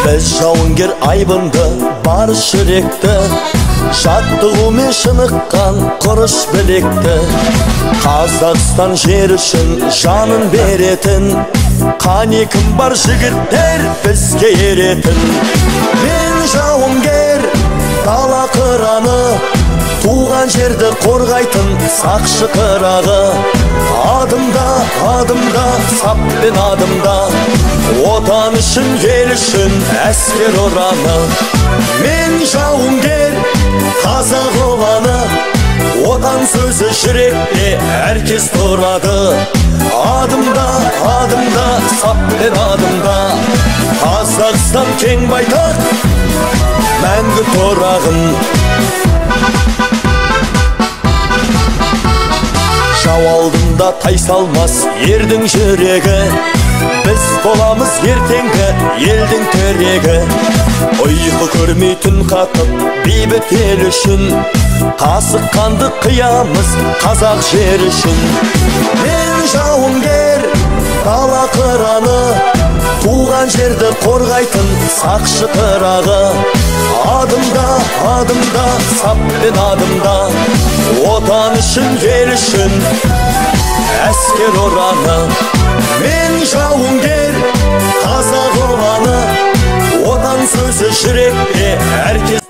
Biz жауынгер айбынды, барыс жүректі, жаттығумен шыныққан құрыш білекті. Қазақстан жер үшін жанын беретін, қане кім бар жігіттер бізге еретін. Мен жауынгер, дала қыраны, туған жерді қорғайтын сақшы қырағы. Адымда, адымда, саппен адымда, отан үшін, ел үшін әскер ұраны. Мен жауынгер, қазақ ұланы, отан сөзі жүректе әркез тұрады. Адымда, адымда, саппен адымда, Қазақстан кең байтақ, мәңгі тұрағын. Жау алдында тайсалмас ердің жүрегі, біз боламыз ертеңгі елдің тірегі. Ұйқы көрмей түн қатып бейбіт ел үшін, қасық қанды қиямыз қазақ жер үшін. Мен жауынгер, дала қыраны, туған жерді қорғайтын сақшы қырағы. Адымда, адымда, саппен адымда, отан үшін, ел үшін әскер ұраны. Мен жауынгер, қазақ ұланы, отан сөзі жүректе әркез